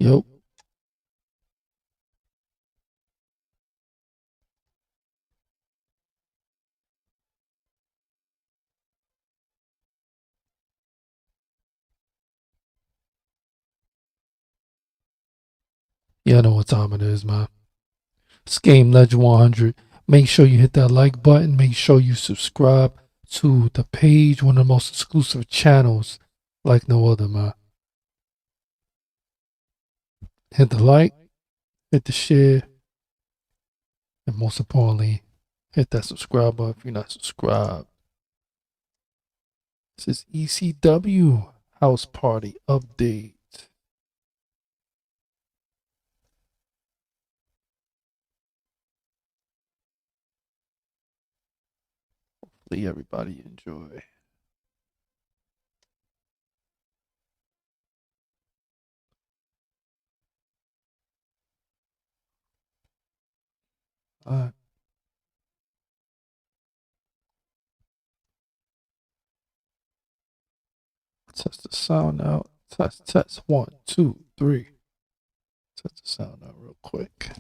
Yep. Yeah, I know what time it is, man. It's Game Legend 100. Make sure you hit that like button. Make sure you subscribe to the page, one of the most exclusive channels like no other, man. Hit the like, hit the share, and most importantly, hit that subscribe button if you're not subscribed. This is ECW House Party Update. Hopefully everybody enjoy. Alright. Test the sound out. Test. 1, 2, 3. Test the sound out real quick.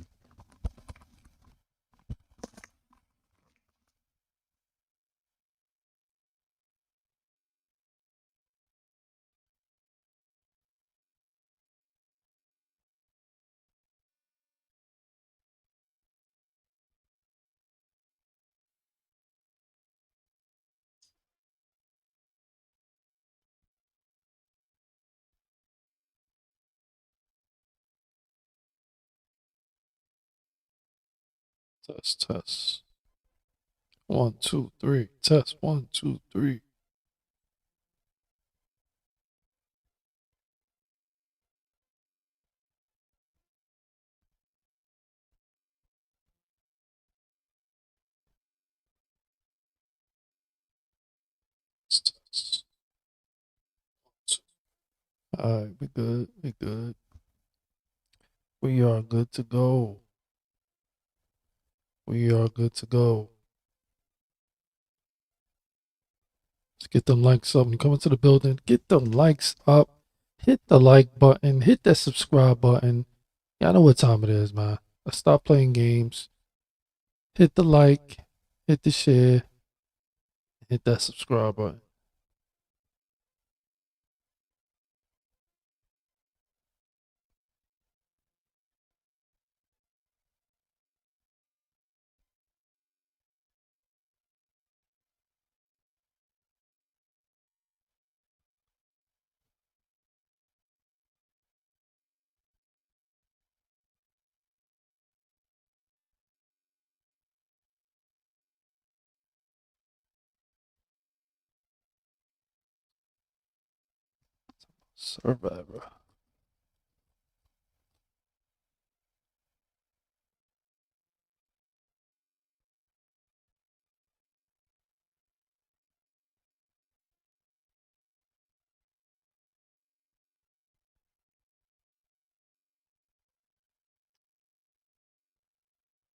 Test. 1, 2, 3. Test. 1, 2, 3. Test. Alright, we good. We good. We are good to go. We are good to go. Let's get them likes up. When you come into the building, get them likes up. Hit the like button. Hit that subscribe button. Yeah, I know what time it is, man. Let's stop playing games. Hit the like. Hit the share. Hit that subscribe button. Survivor.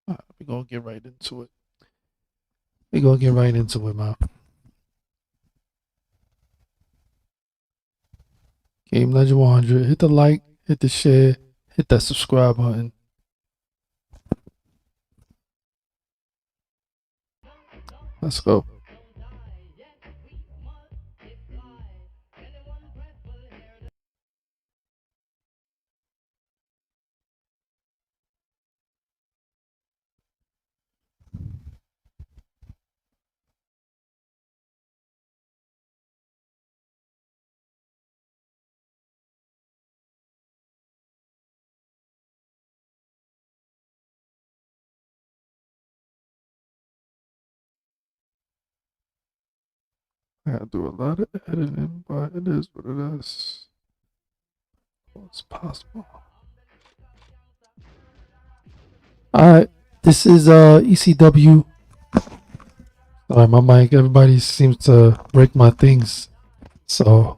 Alright, we're gonna get right into it. We're gonna get right into it, man. Game Legend 100. Hit the like, hit the share, hit that subscribe button. Let's go. I gotta do a lot of editing, but it is what it is. What's possible. Alright, this is ECW. Alright, my mic, everybody seems to break my things. So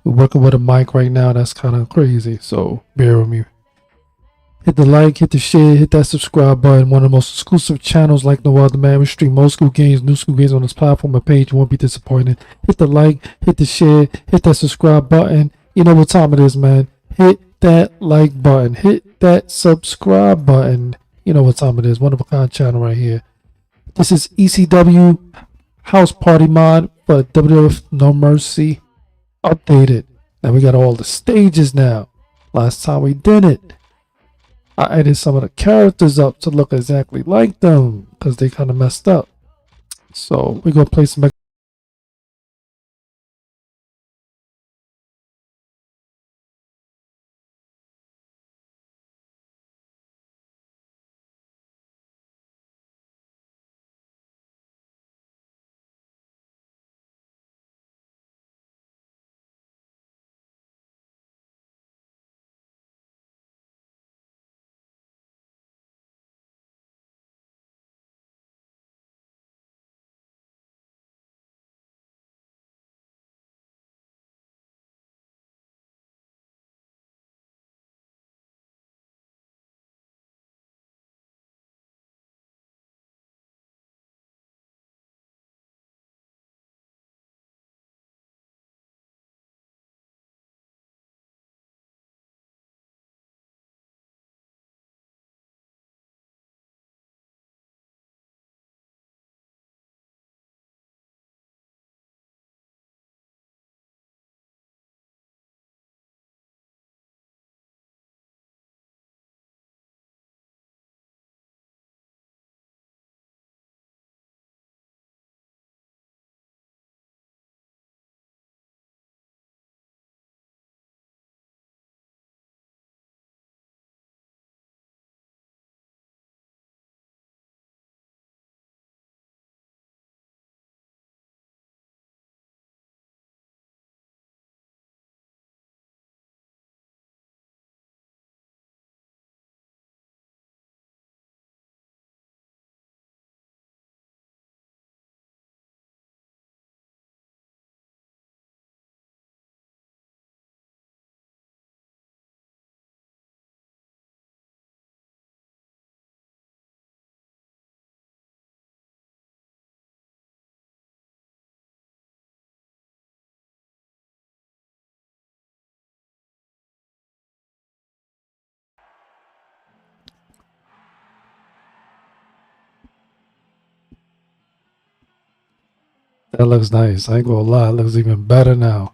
we're working with a mic right now, that's kinda crazy. So bear with me. Hit the like, hit the share, hit that subscribe button. One of the most exclusive channels like no other, man. We stream old school games, new school games on this platform and page. You won't be disappointed. Hit the like, hit the share, hit that subscribe button. You know what time it is, man. Hit that like button, hit that subscribe button. You know what time it is. One of a kind channel right here. This is ECW House Party mod for WWF No Mercy updated. Now we got all the stages now. Last time we did it, I added some of the characters up to look exactly like them because they kind of messed up. So we're gonna play some. That looks nice. I ain't gonna lie, it looks even better now.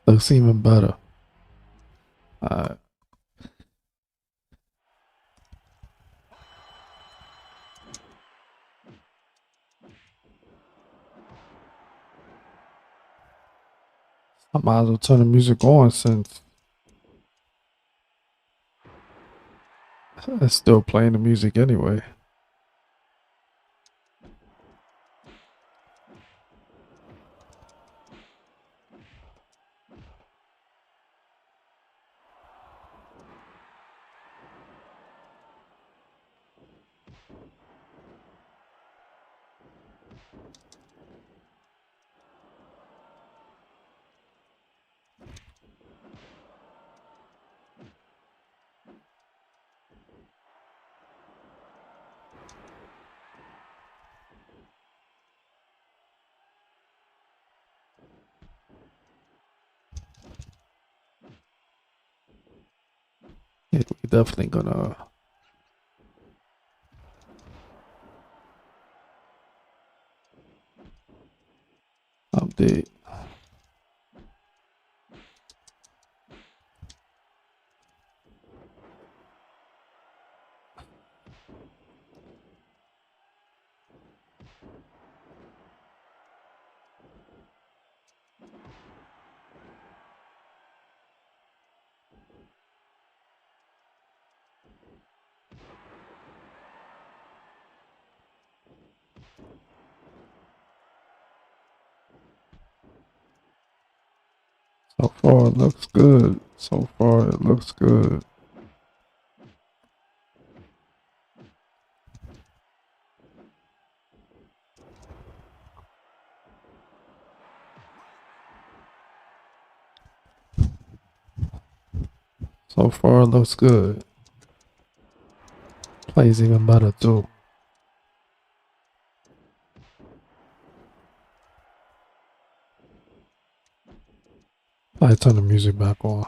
Looks even better. Alright. I might as well turn the music on since it's still playing the music anyway. Yeah, we definitely gonna update. So far it looks good. So far it looks good. So far it looks good. Plays even better too. I turn the music back on.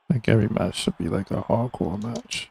I think every match should be like a hardcore match.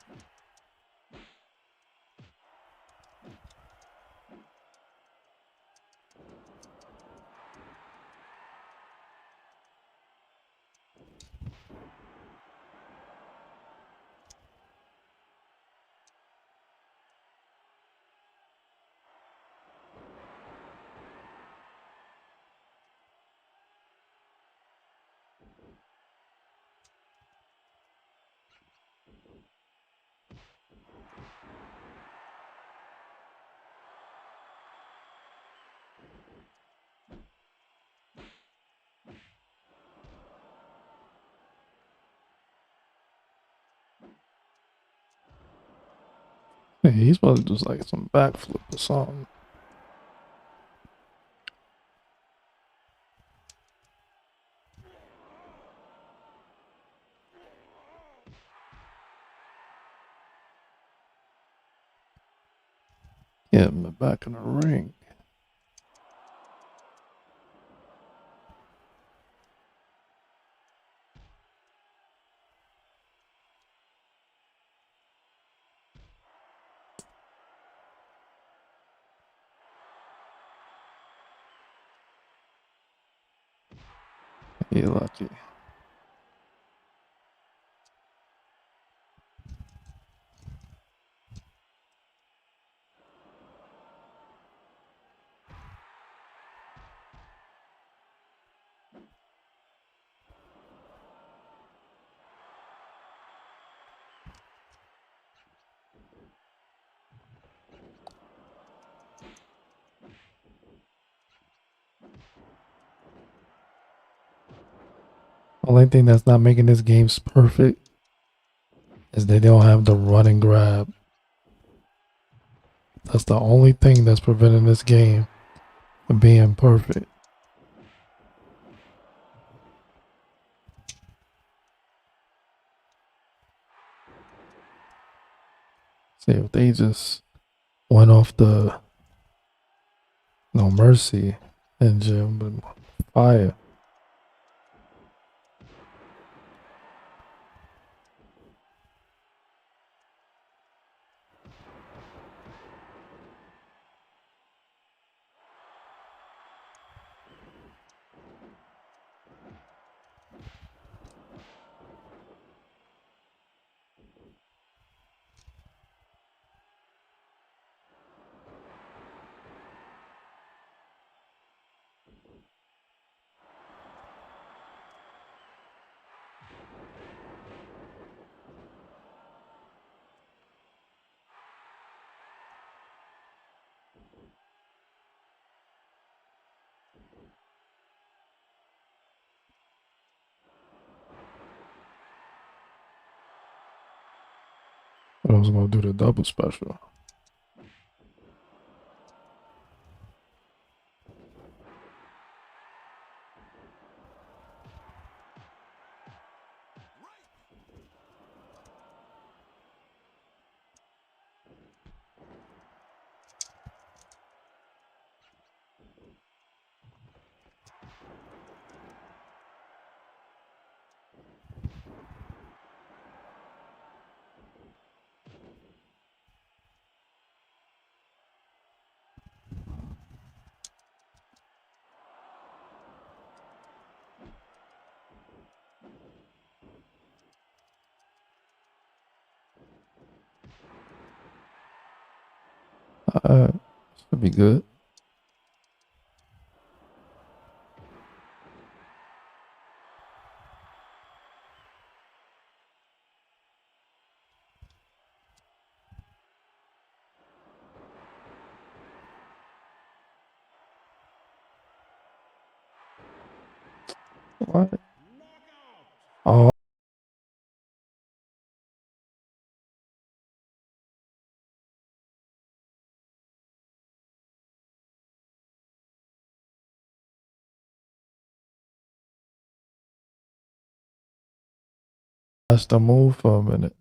Hey, he's supposed to do like some backflip or something. Get him back in the ring. He lucky. Only thing that's not making this game perfect is they don't have the run and grab. That's the only thing that's preventing this game from being perfect. See, if they just went off the No Mercy engine, but fire. But I was gonna do the double special. Should be good. What? Oh. Watch the move for a minute.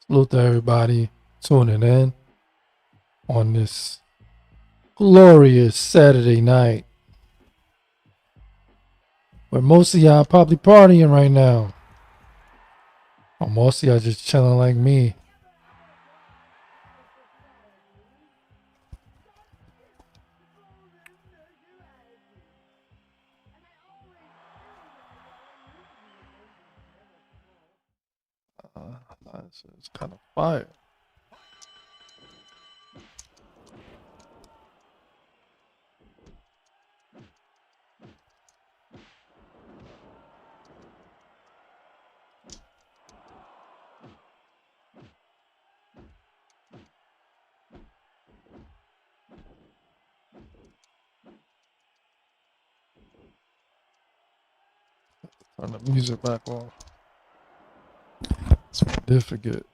Salute to everybody tuning in on this glorious Saturday night, where most of y'all probably partying right now. Or most of y'all just chilling like me. It's kind of fire. Turn the music back on. It's certificate.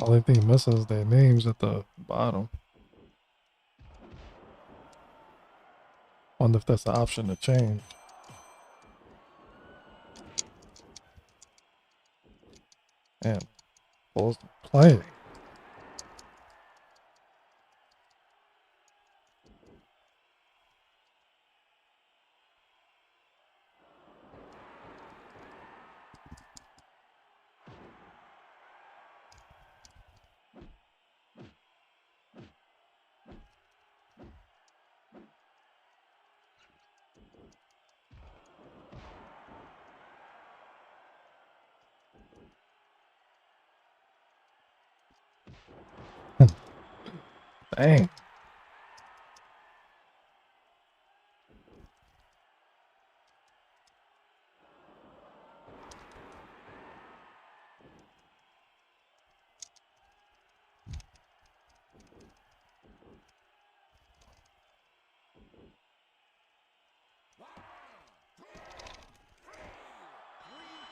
Only thing missing is their names at the bottom. Wonder if that's an option to change. Man, supposed to play it. Dang.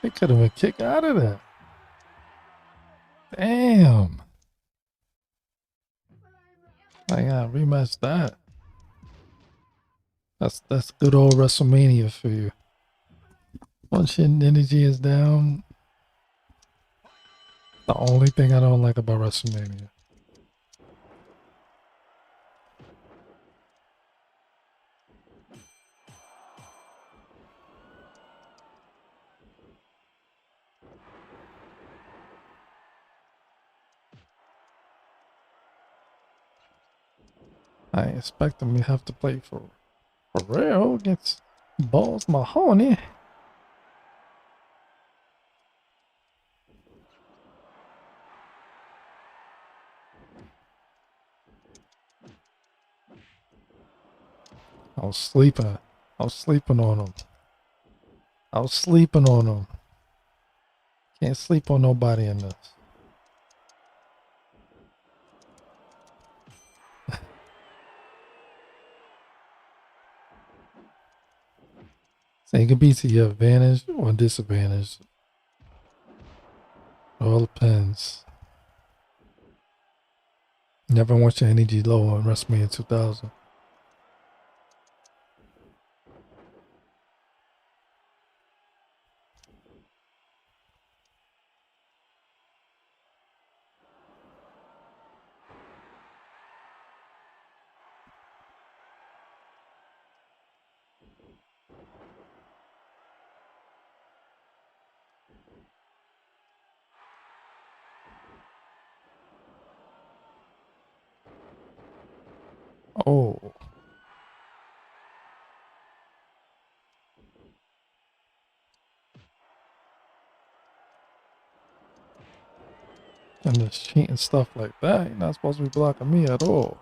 They could have been kicked out of that. Damn. I gotta rematch that. That's good old WrestleMania for you. Once your energy is down, The only thing I don't like about WrestleMania. I ain't expecting me to have to play for real against Balls Mahoney. I was sleeping. I was sleeping on him. I was sleeping on him. Can't sleep on nobody in this. So it could be to your advantage or disadvantage. It all depends. Never want your energy low on WrestleMania 2000. Oh. And just cheating stuff like that. You're not supposed to be blocking me at all.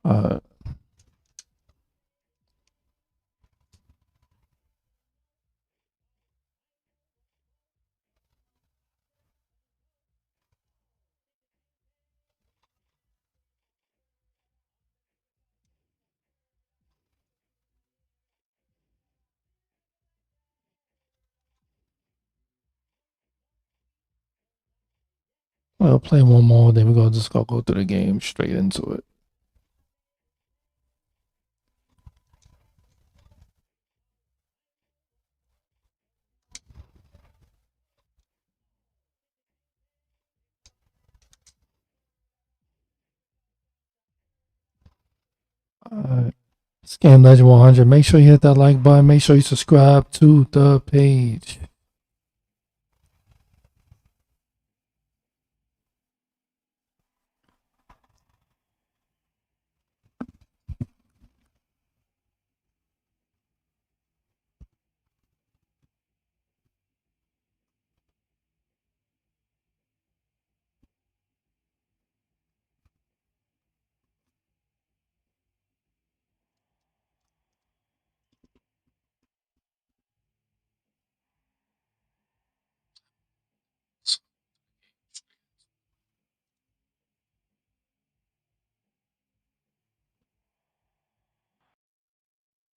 Uh, we'll play one more, then we're gonna just go through the game straight into it. Alright. It's Game Legend 100. Make sure you hit that like button. Make sure you subscribe to the page.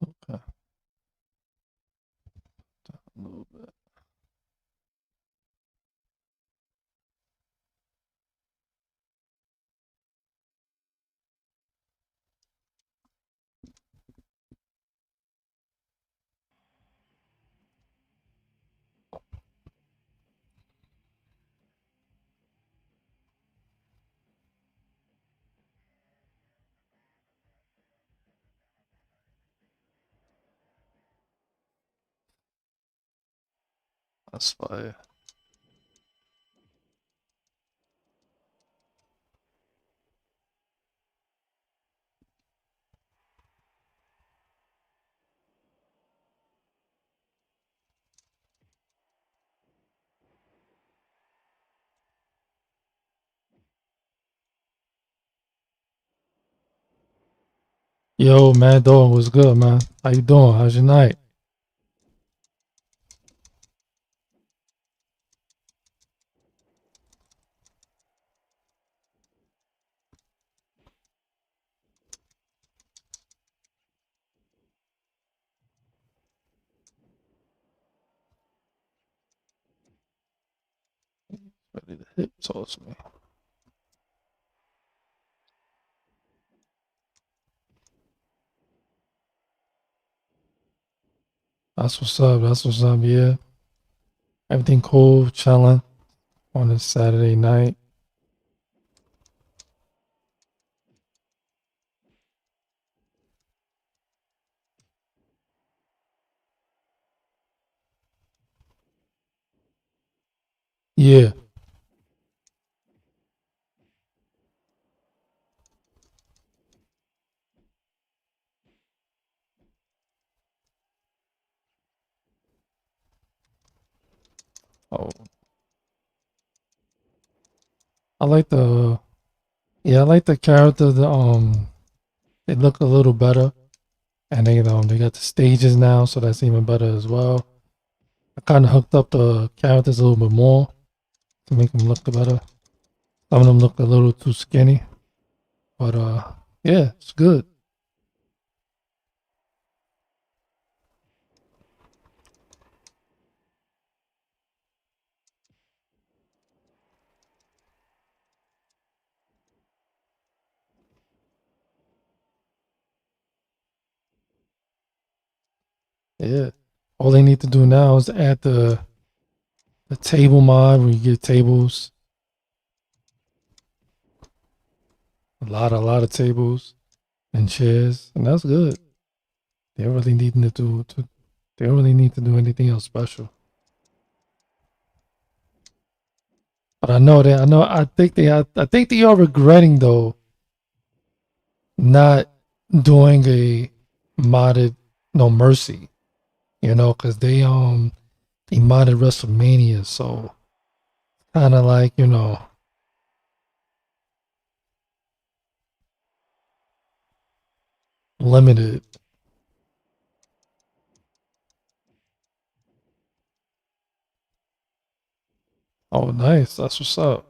Okay. A little bit. That's fire. Yo, man, doing what's good, man? How you doing? How's your night? Ready to hip toss me. That's what's up. That's what's up. Yeah. Everything cool, chilling on a Saturday night. Yeah. Oh, I like the I like the character. They look a little better, and they got the stages now, so that's even better as well. I kind of hooked up the characters a little bit more to make them look better. Some of them look a little too skinny, but yeah, it's good. Yeah. All they need to do now is add the table mod where you get tables, a lot of tables and chairs, and that's good. They don't really need to they don't really need to do anything else special. But I think they are regretting though not doing a modded No Mercy, because they modded WrestleMania, so kind of like limited. Oh, nice. That's what's up.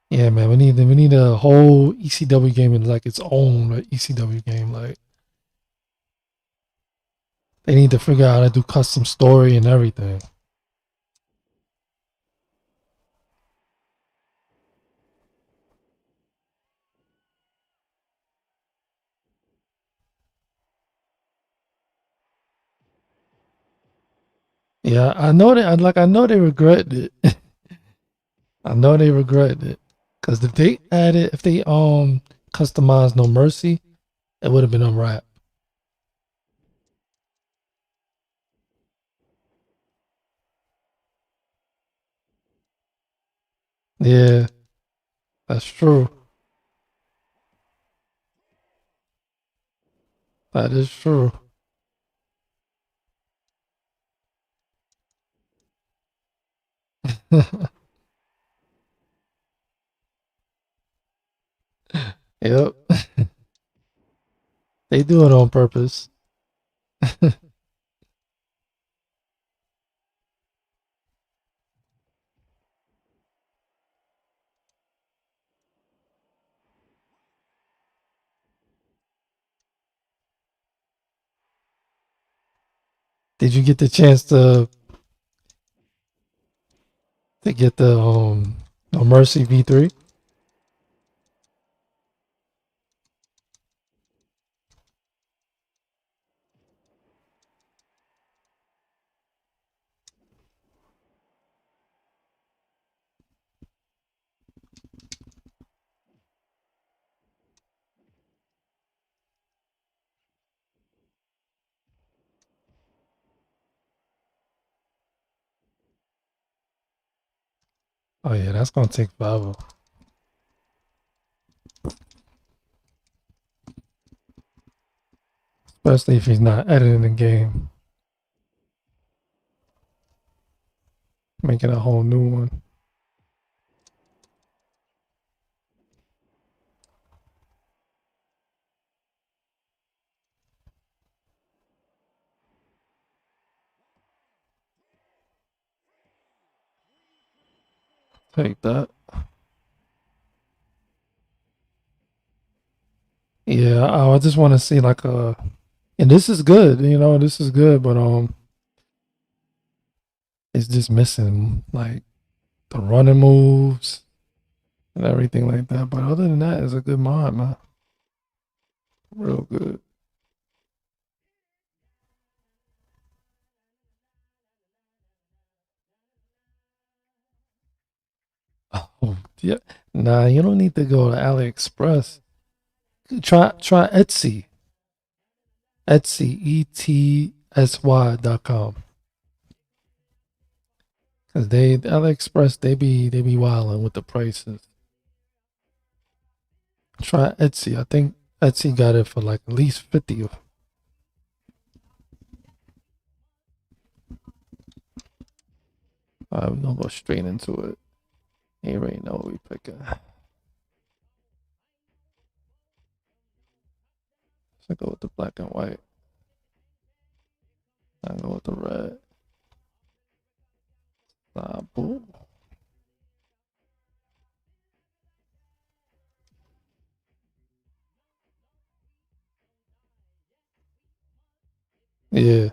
Yeah, man. We need a whole ECW game in like its own like, ECW game. Like they need to figure out how to do custom story and everything. Yeah, I know they like. I know they regret it. I know they regret it because if they added, if they customized No Mercy, it would have been unwrapped. Yeah, that's true. That is true. Yep, they do it on purpose. Did you get the chance to get the No Mercy V3? Oh yeah, that's gonna take forever, especially if he's not editing the game, making a whole new one. Take that. Yeah, I just want to see like a, and this is good, this is good, but it's just missing like the running moves and everything like that. But other than that, it's a good mod, man. Real good. Oh yeah, nah, you don't need to go to AliExpress. Try Etsy, ETSY.com. Cause they AliExpress they be wilding with the prices. Try Etsy. I think Etsy got it for like at least 50. All right, we're gonna go straight into it. You already know what we picking. So go with the black and white. I go with the red. Boom. Yeah,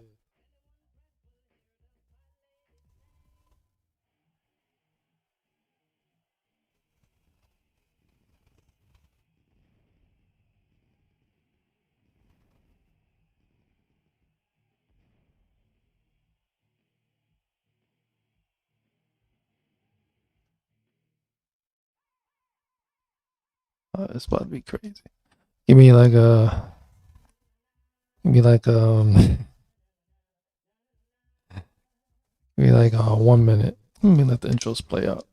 it's about to be crazy. Give me like give me like give me like 1 minute. Let me let the intros play out.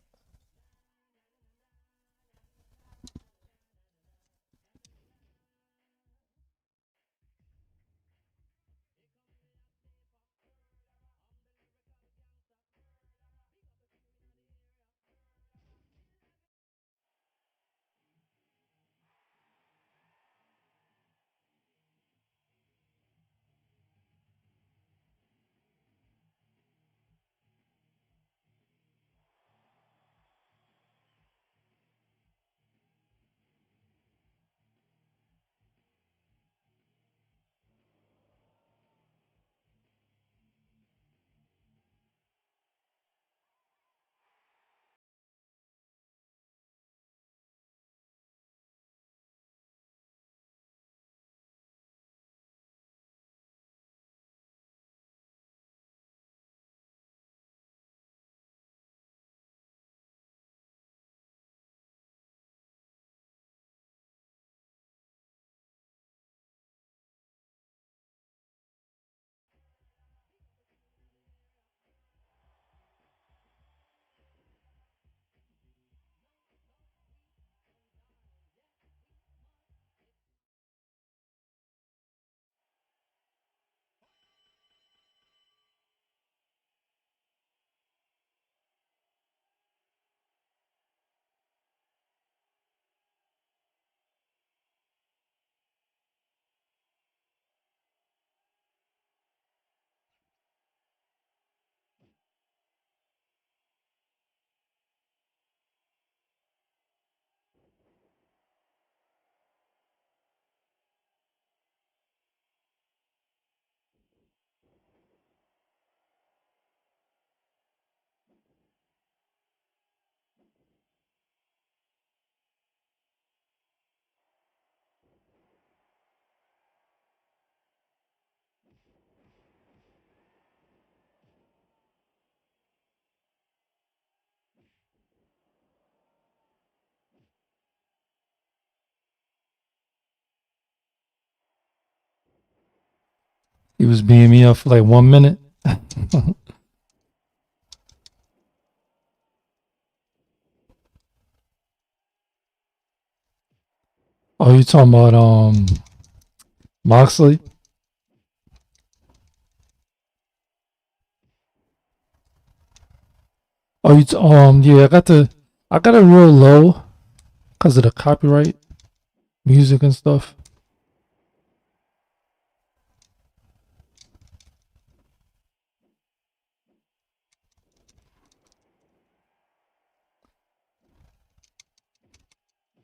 He was beating me up for like 1 minute. Oh, you talking about Moxley? Oh, yeah, I got it real low because of the copyright music and stuff.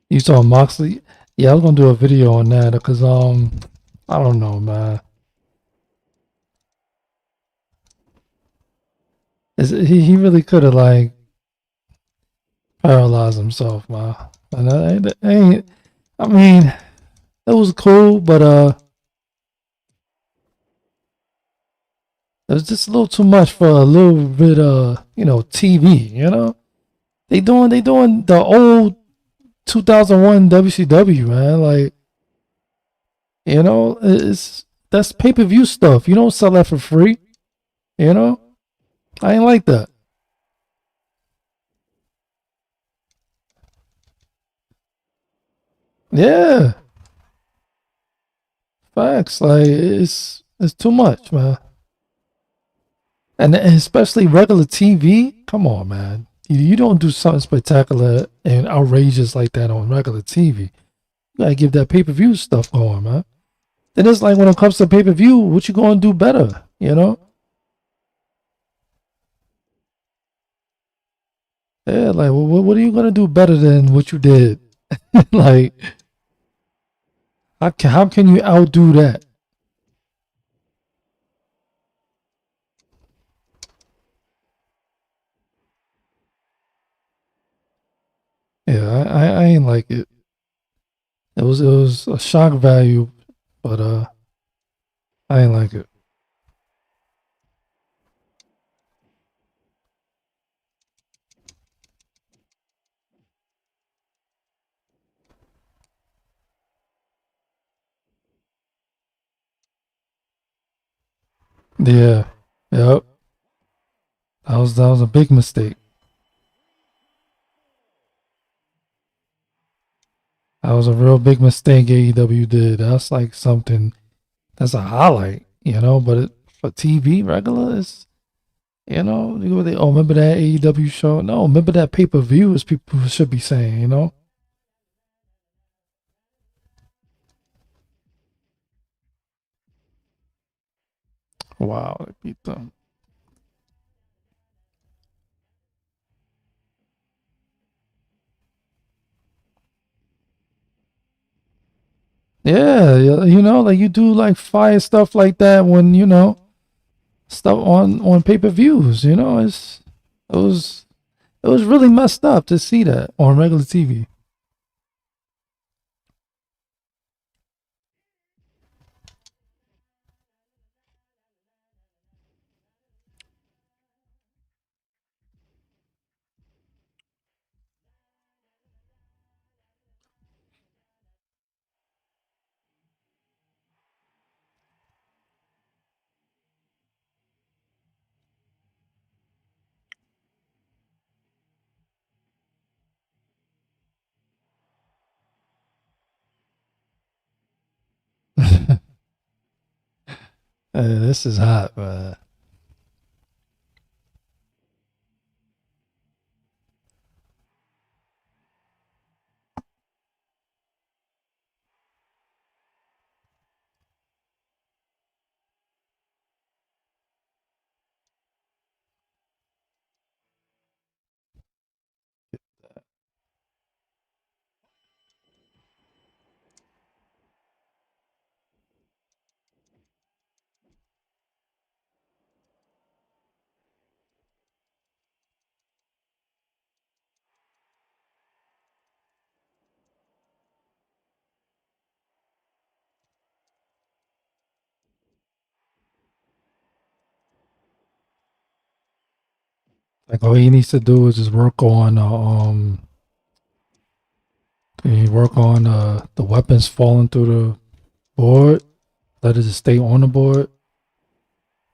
You saw Moxley? Yeah, I was gonna do a video on that because I don't know, man. He really could have like paralyzed himself, man. And I mean, it was cool, but it was just a little too much for a little bit TV. They doing the old 2001 WCW, man. Like, that's pay-per-view stuff. You don't sell that for free. I ain't like that. Yeah, facts. Like, it's too much, man. And especially regular TV. Come on, man. You don't do something spectacular and outrageous like that on regular TV. You gotta give that pay-per-view stuff going, man. Then it's like when it comes to pay-per-view, what you gonna do better? Yeah, like what are you gonna do better than what you did? Like, how can you outdo that? Yeah, I ain't like it. It was a shock value, but I ain't like it. Yeah, yep. That was a big mistake. That was a real big mistake AEW did. That's like something that's a highlight, but for TV regular is remember that AEW show? No, remember that pay-per-view as people should be saying. Wow, they beat them. Yeah, like you do like fire stuff like that when stuff on pay-per-views. It was really messed up to see that on regular TV. This is hot, man. Like all he needs to do is just work on the weapons falling through the board. Let it just stay on the board.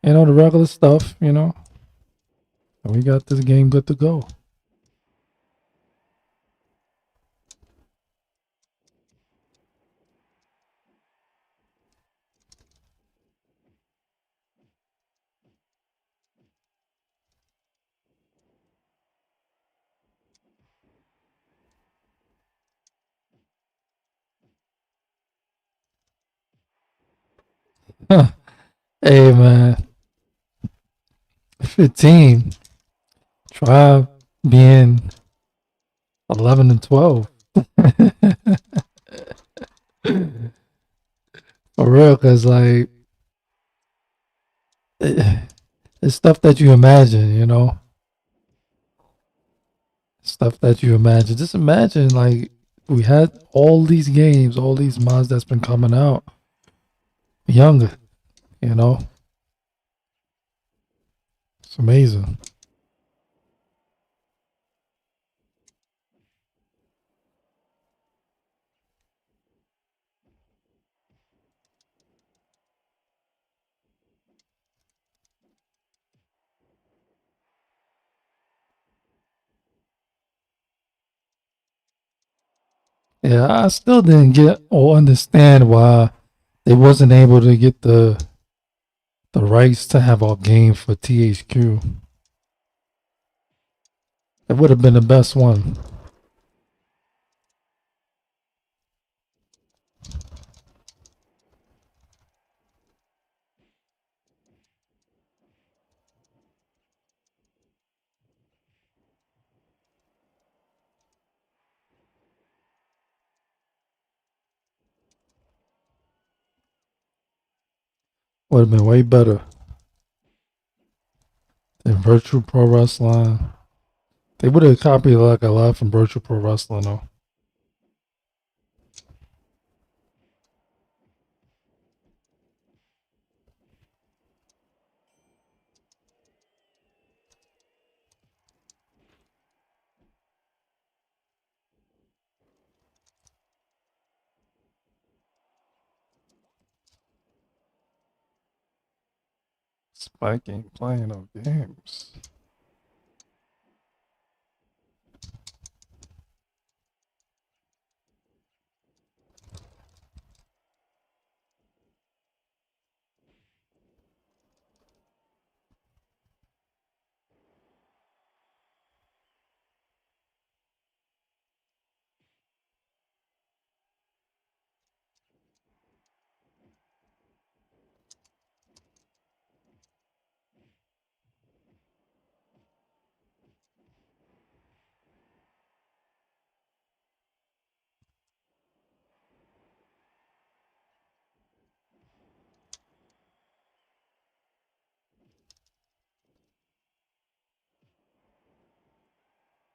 the regular stuff, and we got this game good to go. Huh. Hey man, 15. Try being 11 and 12. For real, cause like it's stuff that you imagine. Stuff that you imagine. Just imagine like we had all these games, all these mods that's been coming out younger, you know? It's amazing. Yeah, I still didn't get or understand why they wasn't able to get the rights to have our game for THQ. It would have been the best one. Would have been way better than Virtual Pro Wrestling. They would have copied like a lot from Virtual Pro Wrestling though. Spike ain't playing no games.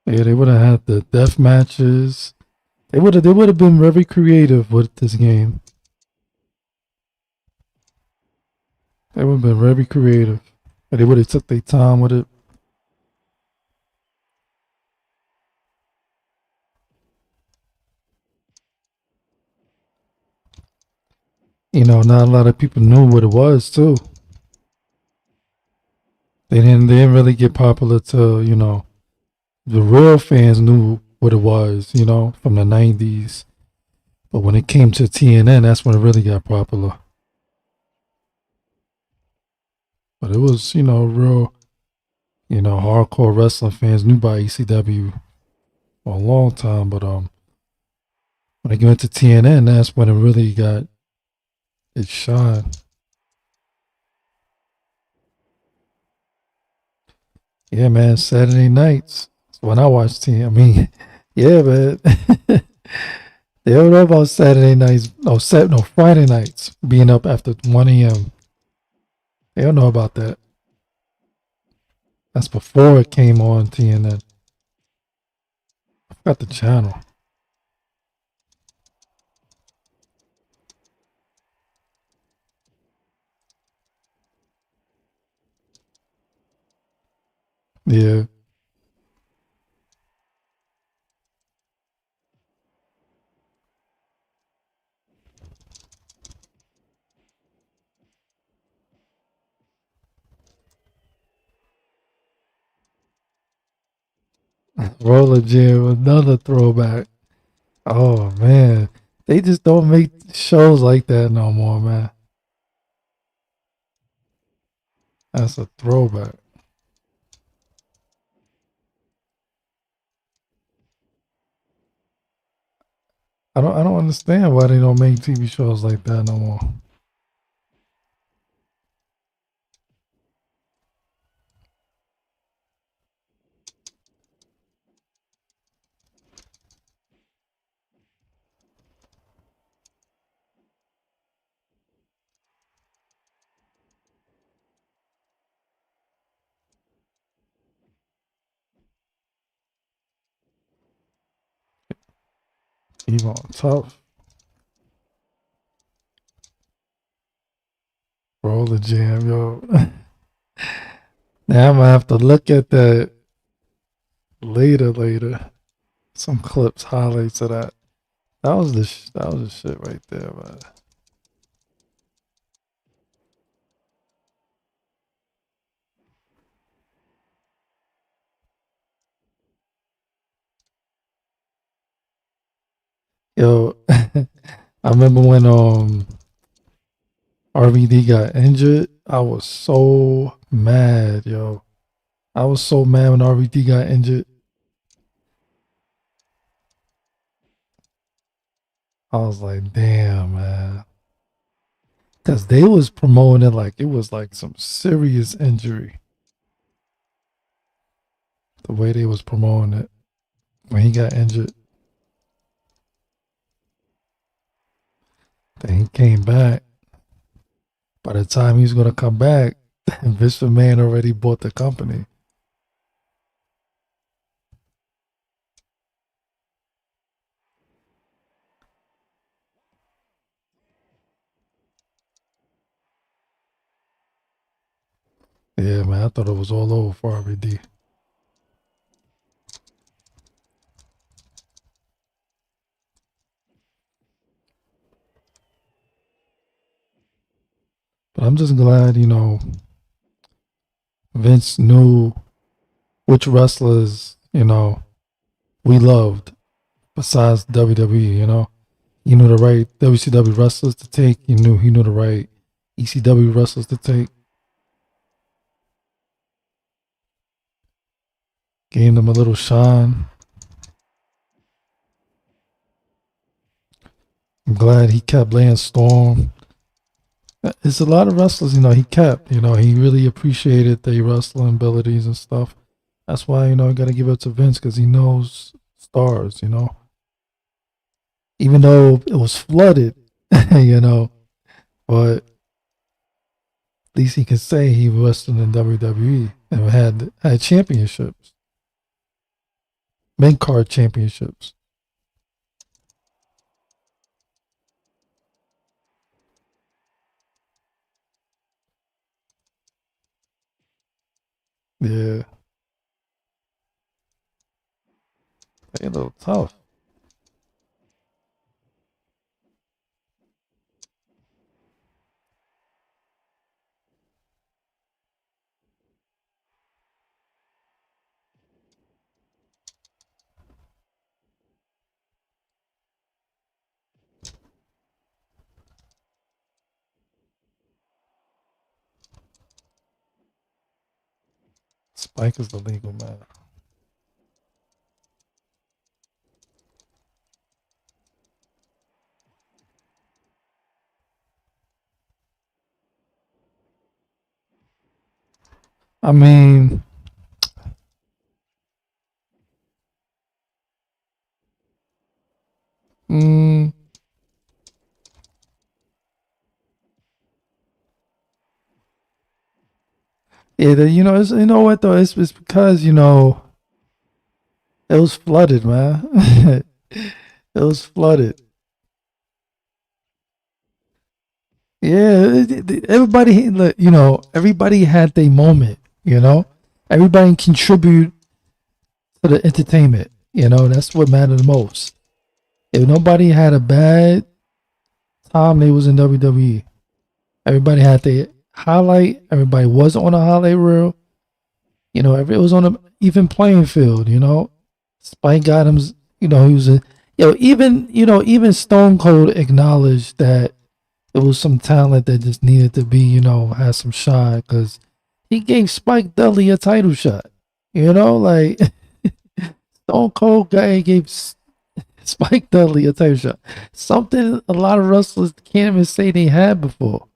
Yeah, they would have had the death matches. They would have been very creative with this game. They would have been very creative. And they would have took their time with it. Not a lot of people knew what it was too. They didn't really get popular till, the real fans knew what it was, from the 90s. But when it came to TNN, that's when it really got popular. But it was, real, hardcore wrestling fans knew about ECW for a long time. But when they went to TNN, that's when it really got its shine. Yeah, man, Saturday nights. That's when I watch TNN. I mean, yeah, man. They don't know about Saturday nights. No, Friday nights being up after 1 a.m. They don't know about that. That's before it came on TNN. I forgot the channel. Yeah. Roller Gym, another throwback. Oh man, they just don't make shows like that no more, man. That's a throwback. I don't understand why they don't make TV shows like that no more. Even tough. Roller Jam, yo. Now I'm gonna have to look at that later. Some clips, highlights of that. That was the shit right there, man. Yo, I remember when RVD got injured. I was so mad, yo. I was so mad when RVD got injured. I was like, damn, man. Because they was promoting it like it was like some serious injury. The way they was promoting it when he got injured. Then he came back. By the time he was going to come back, Vince McMahon already bought the company. Yeah, man, I thought it was all over for RVD. But I'm just glad, Vince knew which wrestlers, we loved besides WWE. He knew the right WCW wrestlers to take. He knew the right ECW wrestlers to take. Gave them a little shine. I'm glad he kept Lance Storm. It's a lot of wrestlers, he kept. He really appreciated their wrestling abilities and stuff. That's why, I got to give it to Vince because he knows stars. Even though it was flooded, but at least he can say he wrestled in WWE and had championships, main card championships. Yeah, they a little tough. Spike is the legal man. I mean, mm, yeah, you know what though? It's because it was flooded, man. It was flooded. Yeah, everybody, everybody had their moment. Everybody contribute to the entertainment. That's what mattered the most. If nobody had a bad time, they was in WWE. Everybody had their highlight. Everybody was on a highlight reel. It was on an even playing field. Spike got him. He was a even Stone Cold acknowledged that it was some talent that just needed to be had some shine because he gave Spike Dudley a title shot. Like Stone Cold guy gave Spike Dudley a title shot. Something a lot of wrestlers can't even say they had before.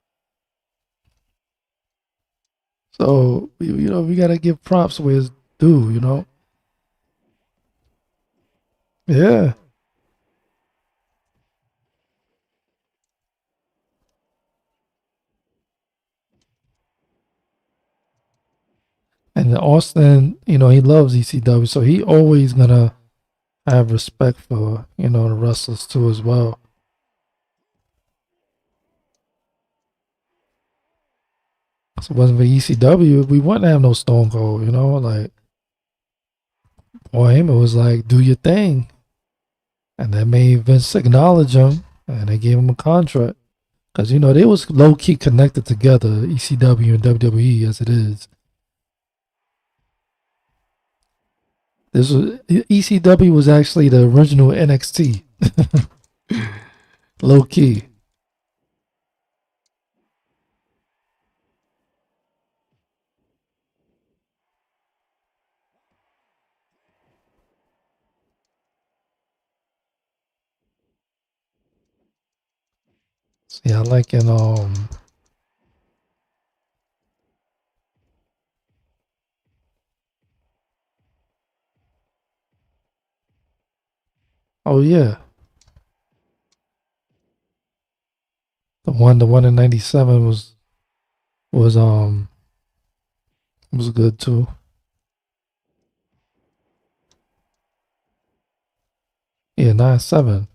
So we gotta give props where it's due. Yeah. And Austin, he loves ECW, so he always gonna have respect for the wrestlers too as well. So it wasn't for ECW, we wouldn't have no Stone Cold. Like Paul Heyman was like, "Do your thing," and that made Vince acknowledge him, and they gave him a contract because they was low key connected together, ECW and WWE as it is. This was ECW was actually the original NXT, low key. Yeah, I like in oh yeah, the one in '97 was was good too. Yeah, '97.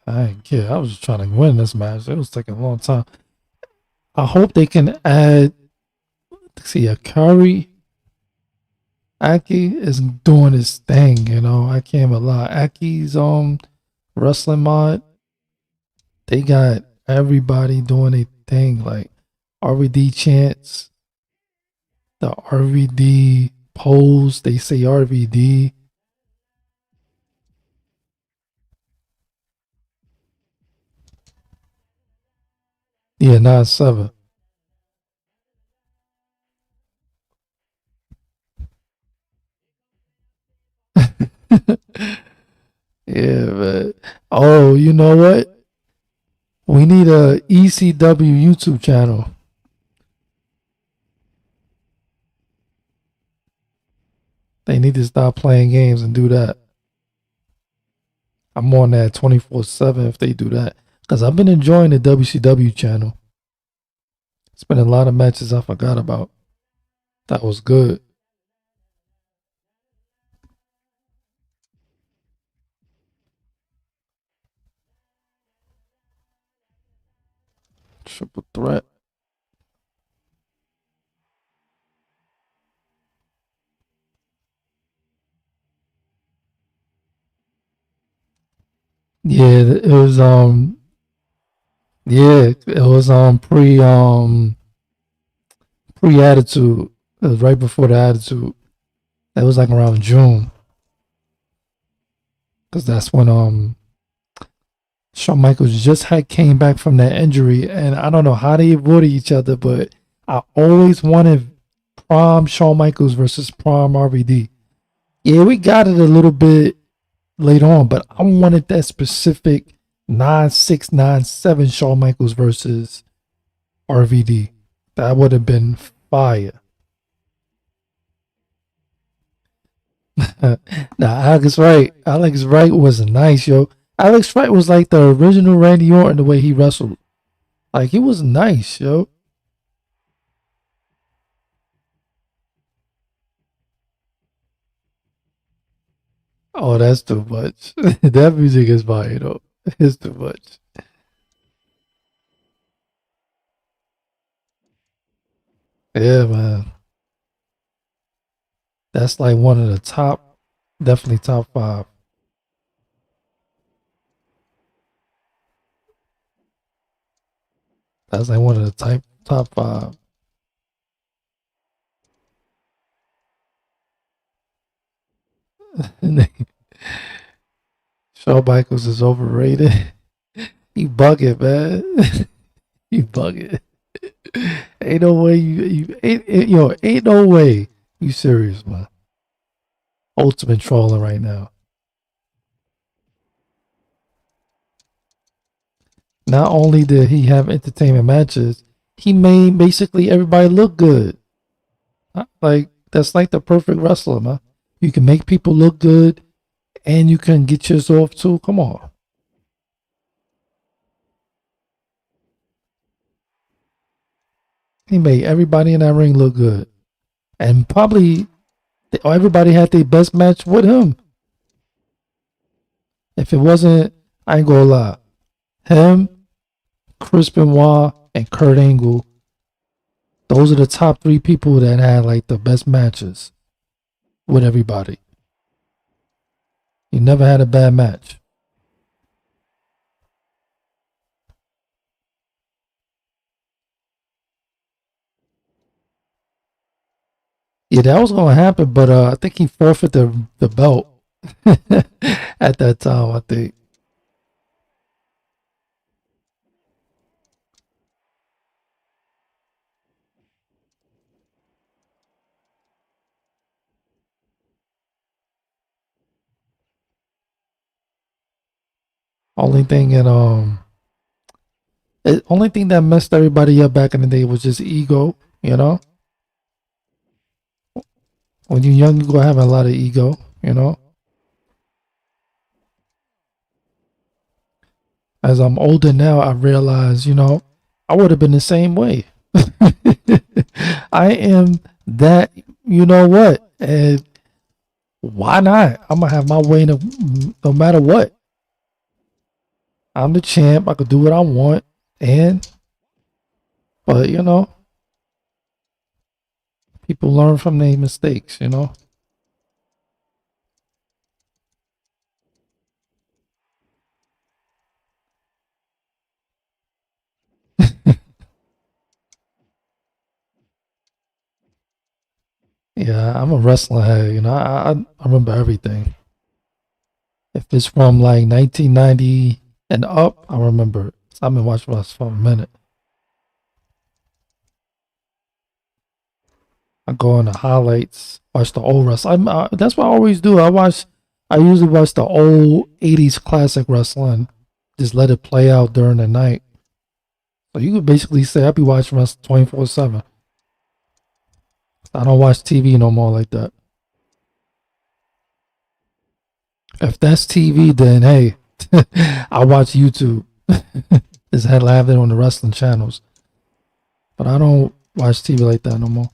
I didn't care. I was just trying to win this match. It was taking a long time. I hope they can add. See, a Curry Aki is doing his thing. I can't even lie. Aki's wrestling mod. They got everybody doing a thing. Like RVD chants, the RVD pose. They say RVD. Yeah, 9-7. Yeah, but oh, you know what? We need a ECW YouTube channel. They need to stop playing games and do that. I'm on that 24/7 if they do that. Because I've been enjoying the WCW channel. It's been a lot of matches I forgot about. That was good. Triple threat. Yeah, it was yeah, it was pre attitude. It was right before the attitude. That was like around June. Cause that's when Shawn Michaels just had came back from that injury, and I don't know how they avoided each other, but I always wanted Prime Shawn Michaels versus Prime RVD. Yeah, we got it a little bit later on, but I wanted that specific 9-6-9-7 Shawn Michaels versus RVD. That would have been fire. Now Alex Wright. Alex Wright was nice, yo. Alex Wright was like the original Randy Orton the way he wrestled. Like he was nice, yo. Oh, that's too much. That music is fire though. It's too much. Yeah, man. That's like one of the top, definitely top five. That's like one of the top 5. Shawn Michaels is overrated. You bugging, man. You bugging. Ain't no way ain't no way you serious, man. Ultimate trolling right now. Not only did he have entertainment matches, he made basically everybody look good. Like, that's like the perfect wrestler, man. You can make people look good and you can get yourself too. Come on. He made everybody in that ring look good. And probably everybody had their best match with him. If it wasn't, I ain't gonna lie. Him, Chris Benoit, and Kurt Angle, those are the top 3 people that had like the best matches with everybody. He never had a bad match. Yeah, that was gonna happen, but I think he forfeited the belt at that time. I think. Only thing and only thing that messed everybody up back in the day was just ego. You know, when you're young, you gonna have a lot of ego. You know, as I'm older now, I realize, I would have been the same way. I am that. You know what? And why not? I'm gonna have my way no matter what. I'm the champ. I could do what I want, but people learn from their mistakes. Yeah, I'm a wrestling head. I remember everything. If it's from like 1990 and up, I remember it. I've been watching wrestling for a minute. I go on the highlights, watch the old wrestling. That's what I always do. I usually watch the old 80s classic wrestling. Just let it play out during the night. So you could basically say I be watching wrestling 24/7. I don't watch TV no more like that. If that's TV, then hey, I watch YouTube. Just have it on the wrestling channels. But I don't watch TV like that no more.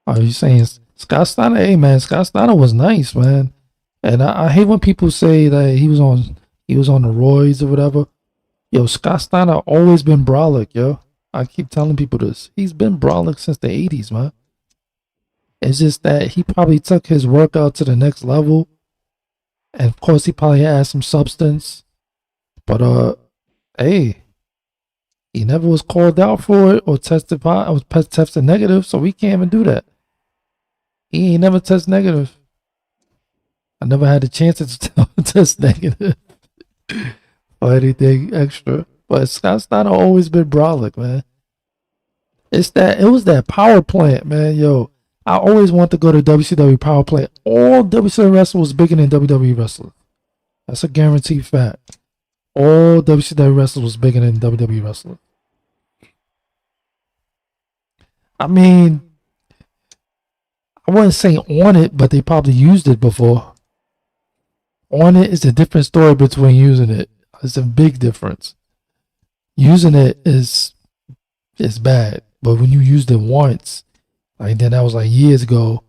Are you saying Scott Steiner? Hey man, Scott Steiner was nice, man. And I hate when people say that he was on the roids or whatever. Yo, Scott Steiner always been brolic, yo. I keep telling people this. He's been brolic since the 80s, man. It's just that he probably took his workout to the next level. And of course he probably had some substance. But hey, he never was called out for it or tested negative, so we can't even do that. He ain't never test negative. I never had the chance to test negative or anything extra. But Scott Steiner always been brolic, man. It was that power plant, man. Yo, I always want to go to WCW power plant. All WCW wrestling was bigger than WWE wrestling. That's a guaranteed fact. All WCW wrestling was bigger than WWE wrestling. I mean, I wouldn't say on it, but they probably used it before. On it is a different story between using it. It's a big difference. Using it is bad, but when you used it once, like then that was like years ago.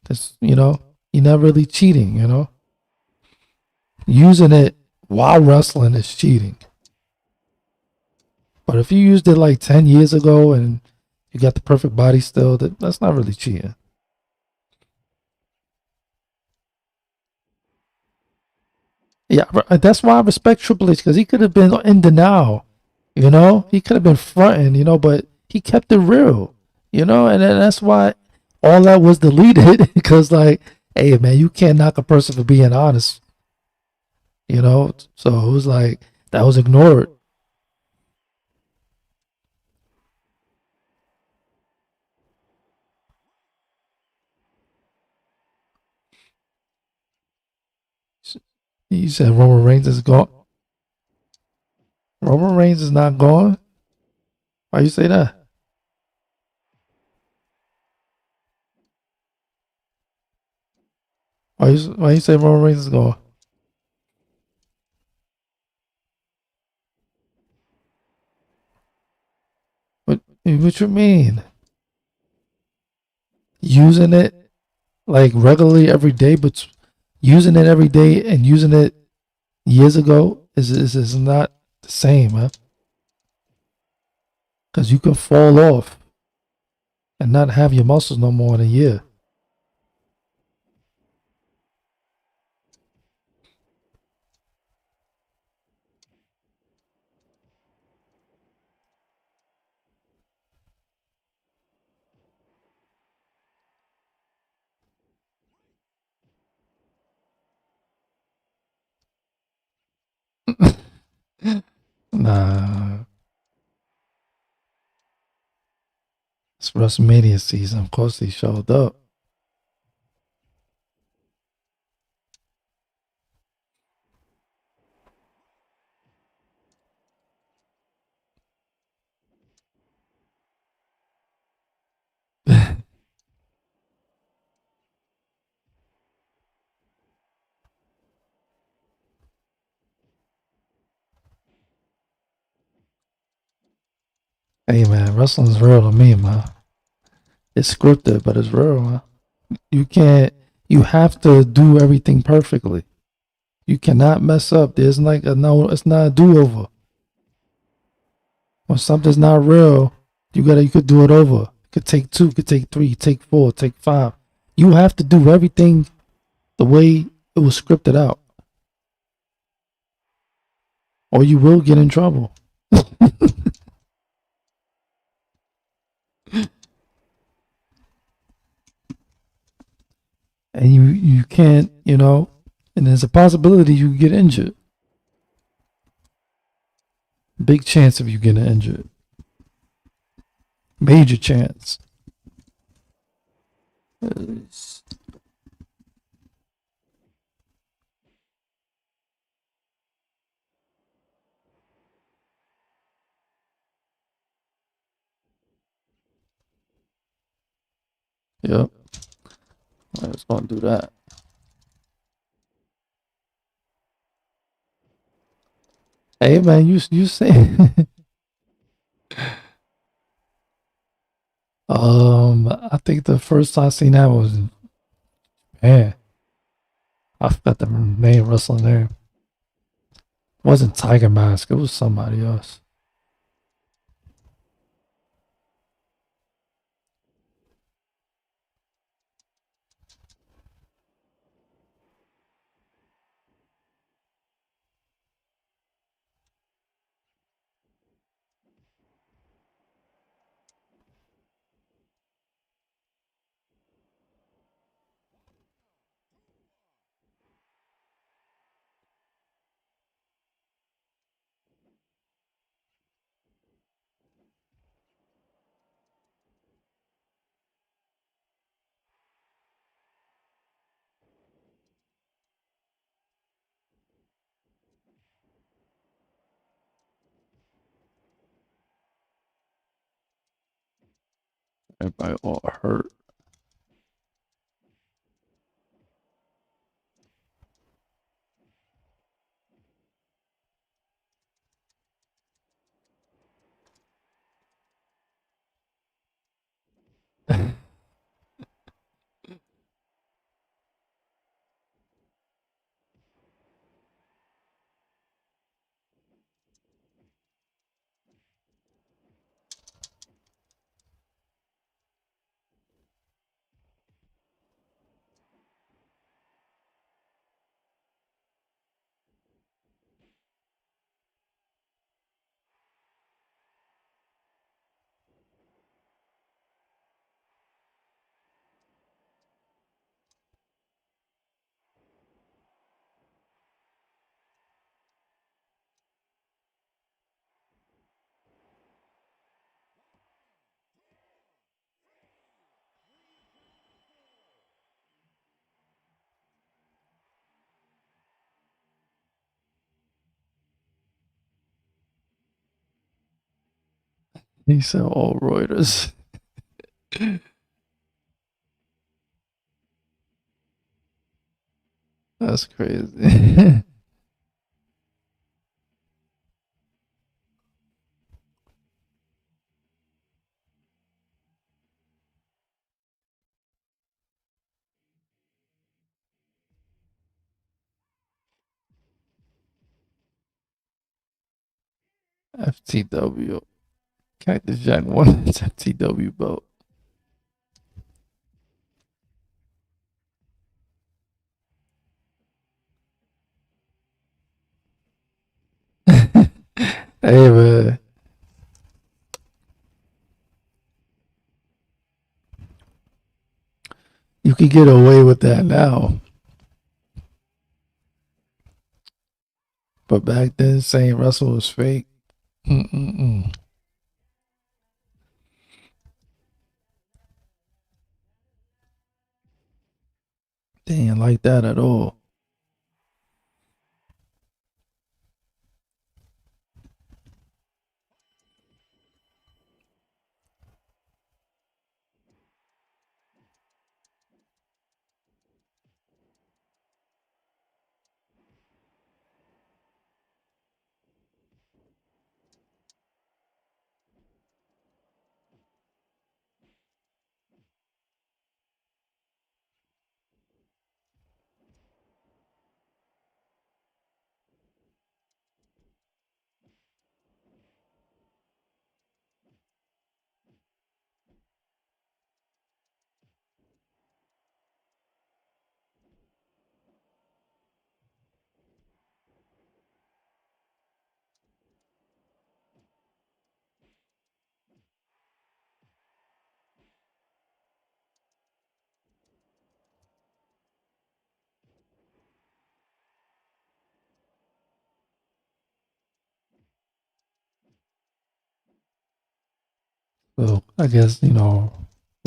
That's you're not really cheating. Using it while wrestling is cheating. But if you used it like 10 years ago and You got the perfect body still. That's not really cheating. Yeah, that's why I respect Triple H, because he could have been in denial. You know, he could have been fronting. You know, but he kept it real. You know, and then that's why all that was deleted because like, hey man, you can't knock a person for being honest. You know, so it was like that was ignored. He said Roman Reigns is gone. Roman Reigns is not gone. Why you say that? Why you say Roman Reigns is gone? What you mean? Using it like regularly every day, but using it every day and using it years ago is not the same, man. Because you can fall off and not have your muscles no more in a year. Nah, it's WrestleMania season. Of course, he showed up. Hey man, wrestling's real to me, man. It's scripted, but it's real, man. You can't. You have to do everything perfectly. You cannot mess up. There's like a no. It's not a do over. When something's not real, you could do it over. You could take two, could take three, take four, take five. You have to do everything the way it was scripted out, or you will get in trouble. And you can't, and there's a possibility you get injured. Big chance of you getting injured. Major chance. Yep. I was gonna do that. Hey man, you say I think the first time I seen that was, man, I forgot the name wrestling name. It wasn't Tiger Mask, it was somebody else. Everybody all hurt. He said all Reuters. That's crazy. FTW. Cactus Jack won his FTW belt. Hey man, you can get away with that now, but back then saying Russell was fake. Mm-mm-mm. They ain't like that at all. So I guess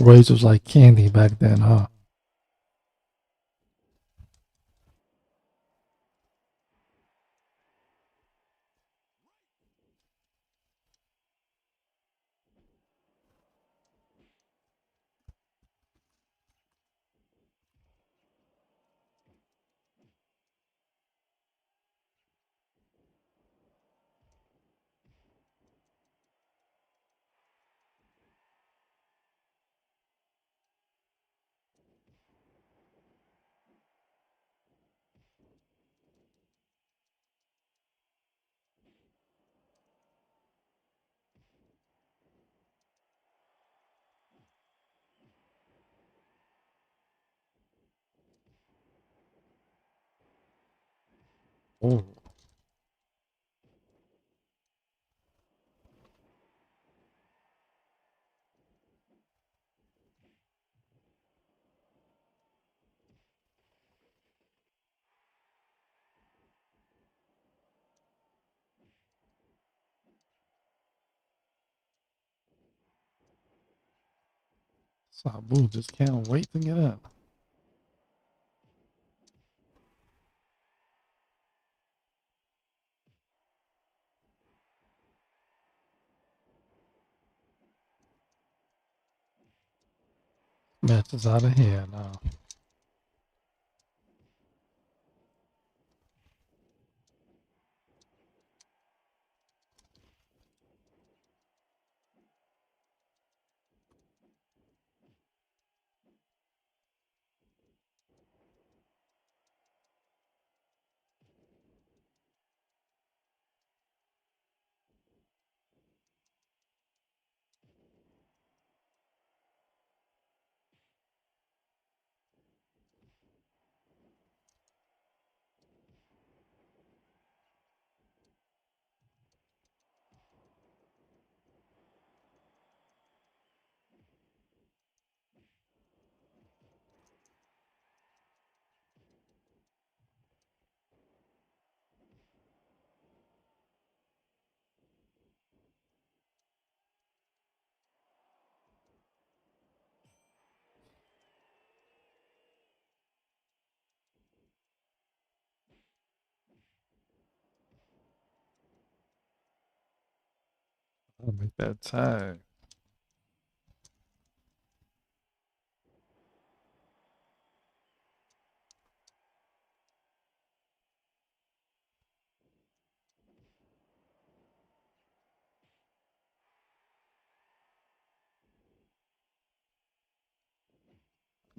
Royce was like candy back then, huh? Oh, Sabu just can't wait to get up. Match is out of here now. make that tag.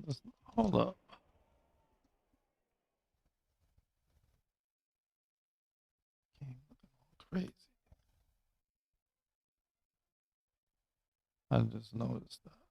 Just hold up. Game looking all crazy. I just noticed that.